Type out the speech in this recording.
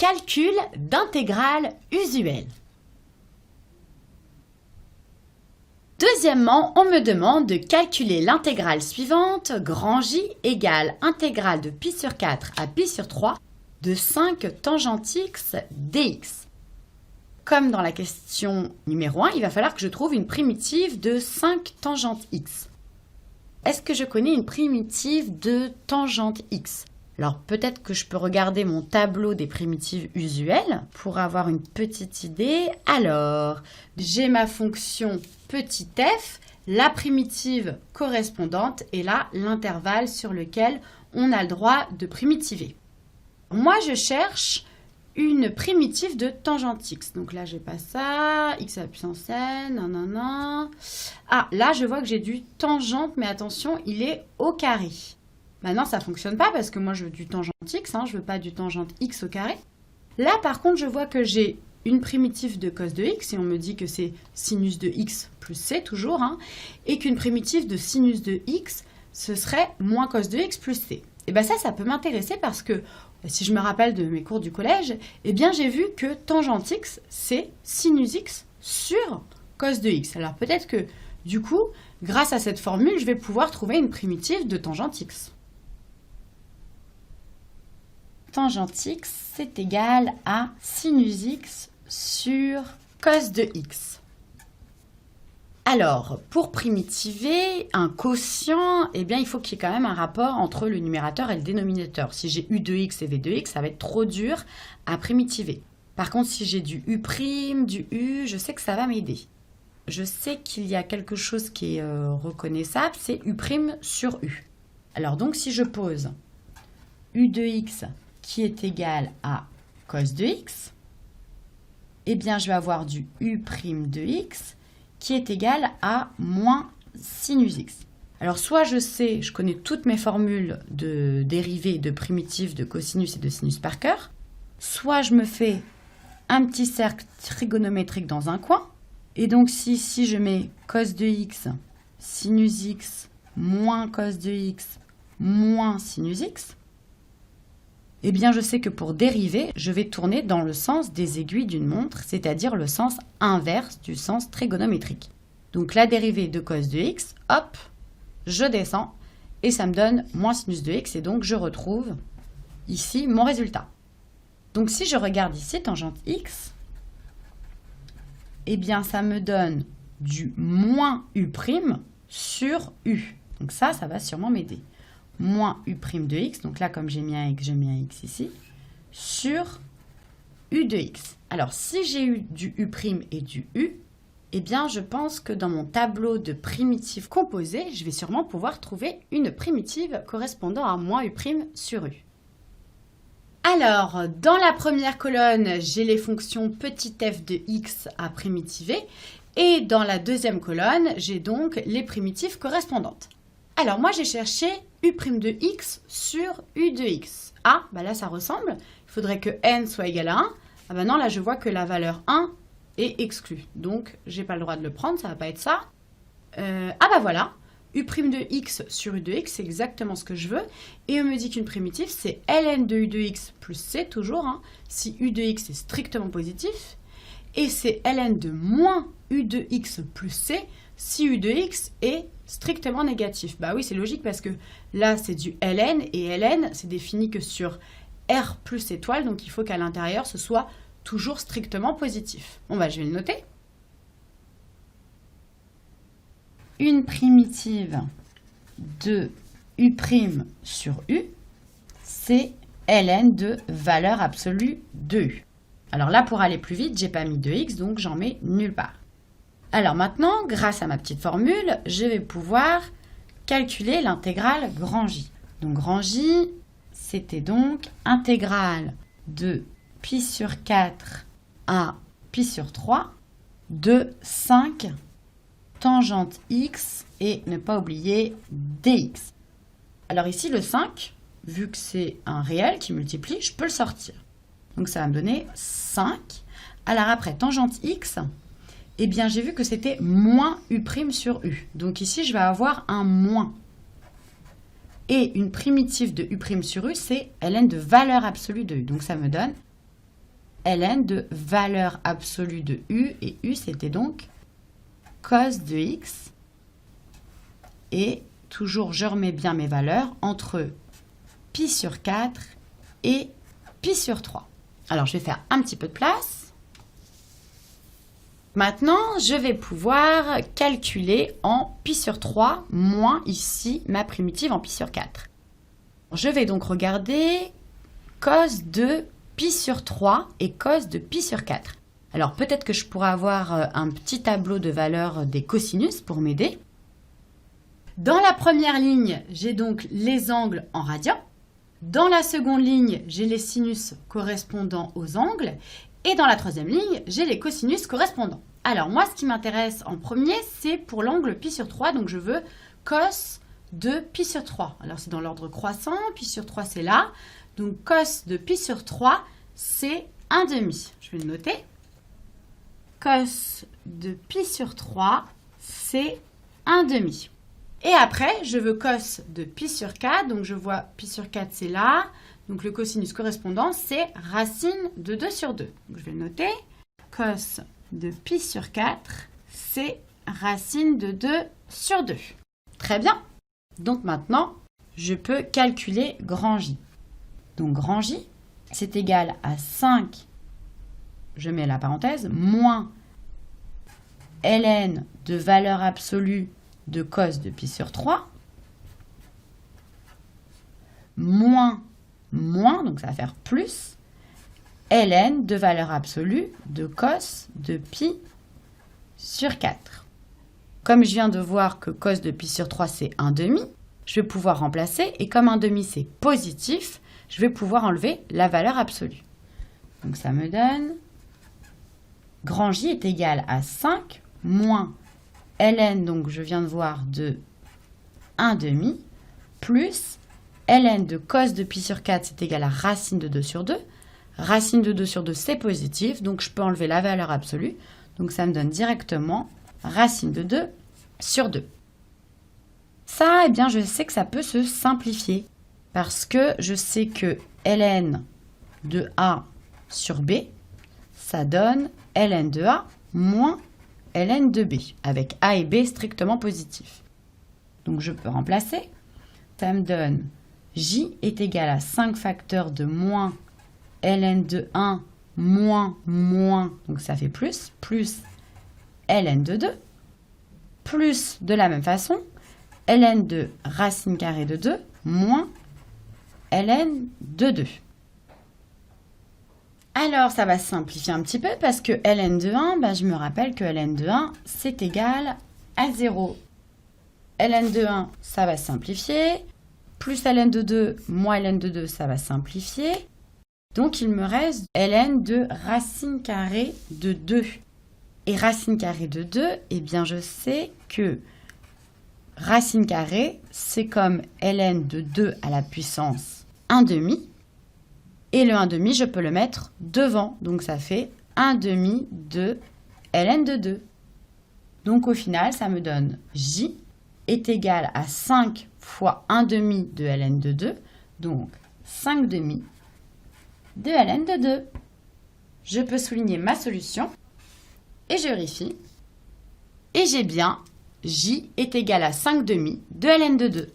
Calcul d'intégrale usuelle. Deuxièmement, on me demande de calculer l'intégrale suivante, grand J égale intégrale de pi sur 4 à pi sur 3 de 5 tangente x dx. Comme dans la question numéro 1, il va falloir que je trouve une primitive de 5 tangente x. Est-ce que je connais une primitive de tangente x? Alors peut-être que je peux regarder mon tableau des primitives usuelles pour avoir une petite idée. Alors, j'ai ma fonction petit f, la primitive correspondante et là l'intervalle sur lequel on a le droit de primitiver. Moi je cherche une primitive de tangente x. Donc là j'ai pas ça, x à la puissance n, nanana. Ah, là je vois que j'ai du tangente, mais attention, il est au carré. Maintenant, ça ne fonctionne pas parce que moi, je veux du tangente x, je ne veux pas du tangente x au carré. Là, par contre, je vois que j'ai une primitive de cos de x, et on me dit que c'est sinus de x plus c, toujours, et qu'une primitive de sinus de x, ce serait moins cos de x plus c. Et bien ça peut m'intéresser parce que, si je me rappelle de mes cours du collège, eh bien j'ai vu que tangente x, c'est sinus x sur cos de x. Alors peut-être que, du coup, grâce à cette formule, je vais pouvoir trouver une primitive de tangente x. Tangente x, c'est égal à sinus x sur cos de x. Alors, pour primitiver un quotient, eh bien, il faut qu'il y ait quand même un rapport entre le numérateur et le dénominateur. Si j'ai u de x et v de x, ça va être trop dur à primitiver. Par contre, si j'ai du u', du u, je sais que ça va m'aider. Je sais qu'il y a quelque chose qui est reconnaissable, c'est u' sur u. Alors donc, si je pose u de x qui est égal à cos de x, eh bien je vais avoir du u' de x qui est égal à moins sinus x. Alors soit je connais toutes mes formules de dérivées de primitives de cosinus et de sinus par cœur, soit je me fais un petit cercle trigonométrique dans un coin, et donc si ici je mets cos de x, sinus x, moins cos de x, moins sinus x, eh bien, je sais que pour dériver, je vais tourner dans le sens des aiguilles d'une montre, c'est-à-dire le sens inverse du sens trigonométrique. Donc, la dérivée de cos de x, hop, je descends et ça me donne moins sinus de x et donc je retrouve ici mon résultat. Donc, si je regarde ici tangente x, eh bien, ça me donne du moins u' sur u. Donc, ça va sûrement m'aider. Moins u' de x, donc là comme j'ai mis un x, j'ai mis un x ici, sur u de x. Alors si j'ai eu du u' et du u, eh bien je pense que dans mon tableau de primitives composées, je vais sûrement pouvoir trouver une primitive correspondant à moins u' sur u. Alors, dans la première colonne, j'ai les fonctions petit f de x à primitiver, et dans la deuxième colonne, j'ai donc les primitives correspondantes. Alors moi j'ai cherché u' de x sur u de x. Ah, là ça ressemble. Il faudrait que n soit égal à 1. Ah non, là je vois que la valeur 1 est exclue. Donc j'ai pas le droit de le prendre, ça va pas être ça. Voilà, u' de x sur u de x, c'est exactement ce que je veux. Et on me dit qu'une primitive c'est ln de u de x plus c, toujours, si u de x est strictement positif. Et c'est ln de moins u de x plus c, si u de x est strictement négatif. Bah oui, c'est logique parce que là, c'est du ln et ln, c'est défini que sur r plus étoile, donc il faut qu'à l'intérieur, ce soit toujours strictement positif. Bon, je vais le noter. Une primitive de u' sur u, c'est ln de valeur absolue de u. Alors là, pour aller plus vite, j'ai pas mis de x, donc j'en mets nulle part. Alors maintenant, grâce à ma petite formule, je vais pouvoir calculer l'intégrale grand J. Donc grand J, c'était donc intégrale de pi sur 4 à pi sur 3 de 5 tangente x et ne pas oublier dx. Alors ici, le 5, vu que c'est un réel qui multiplie, je peux le sortir. Donc ça va me donner 5. Alors après, tangente x, eh bien, j'ai vu que c'était moins u' sur u. Donc ici, je vais avoir un moins. Et une primitive de u' sur u, c'est ln de valeur absolue de u. Donc ça me donne ln de valeur absolue de u, et u c'était donc cos de x, et toujours je remets bien mes valeurs entre pi sur 4 et pi sur 3. Alors je vais faire un petit peu de place. Maintenant je vais pouvoir calculer en pi sur 3 moins ici ma primitive en pi sur 4. Je vais donc regarder cos de pi sur 3 et cos de pi sur 4. Alors peut-être que je pourrais avoir un petit tableau de valeurs des cosinus pour m'aider. Dans la première ligne, j'ai donc les angles en radians. Dans la seconde ligne, j'ai les sinus correspondant aux angles. Et dans la troisième ligne, j'ai les cosinus correspondants. Alors moi, ce qui m'intéresse en premier, c'est pour l'angle pi sur 3. Donc je veux cos de pi sur 3. Alors c'est dans l'ordre croissant, pi sur 3 c'est là. Donc cos de pi sur 3, c'est 1/2. Je vais le noter. Cos de pi sur 3, c'est 1/2. Et après, je veux cos de pi sur 4. Donc je vois pi sur 4, c'est là. Donc le cosinus correspondant, c'est racine de 2 sur 2. Donc je vais le noter. Cos de pi sur 4, c'est racine de 2 sur 2. Très bien. Donc maintenant, je peux calculer grand J. Donc grand J, c'est égal à 5, je mets la parenthèse, moins ln de valeur absolue de cos de pi sur 3, moins, donc ça va faire plus, ln de valeur absolue de cos de pi sur 4. Comme je viens de voir que cos de pi sur 3 c'est 1/2, je vais pouvoir remplacer, et comme 1/2 c'est positif, je vais pouvoir enlever la valeur absolue. Donc ça me donne grand J est égal à 5 moins ln, donc je viens de voir de 1/2, plus ln de cos de pi sur 4, c'est égal à racine de 2 sur 2. Racine de 2 sur 2, c'est positif, donc je peux enlever la valeur absolue. Donc ça me donne directement racine de 2 sur 2. Ça, eh bien, je sais que ça peut se simplifier, parce que je sais que ln de A sur B, ça donne ln de A moins ln de B, avec A et B strictement positifs. Donc je peux remplacer. Ça me donne J est égal à 5 facteurs de moins ln de 1 moins, donc ça fait plus ln de 2, plus de la même façon, ln de racine carrée de 2 moins ln de 2. Alors, ça va se simplifier un petit peu parce que ln de 1, je me rappelle que ln de 1, c'est égal à 0. ln de 1, ça va se simplifier. Plus ln de 2, moins ln de 2, ça va simplifier. Donc, il me reste ln de racine carrée de 2. Et racine carrée de 2, eh bien, je sais que racine carrée, c'est comme ln de 2 à la puissance 1/2. Et le 1/2, je peux le mettre devant. Donc, ça fait 1/2 de ln de 2. Donc, au final, ça me donne J est égal à 5 fois 1/2 de ln de 2. Donc, 5/2 de ln de 2. Je peux souligner ma solution. Et je vérifie. Et j'ai bien J est égal à 5/2 de ln de 2.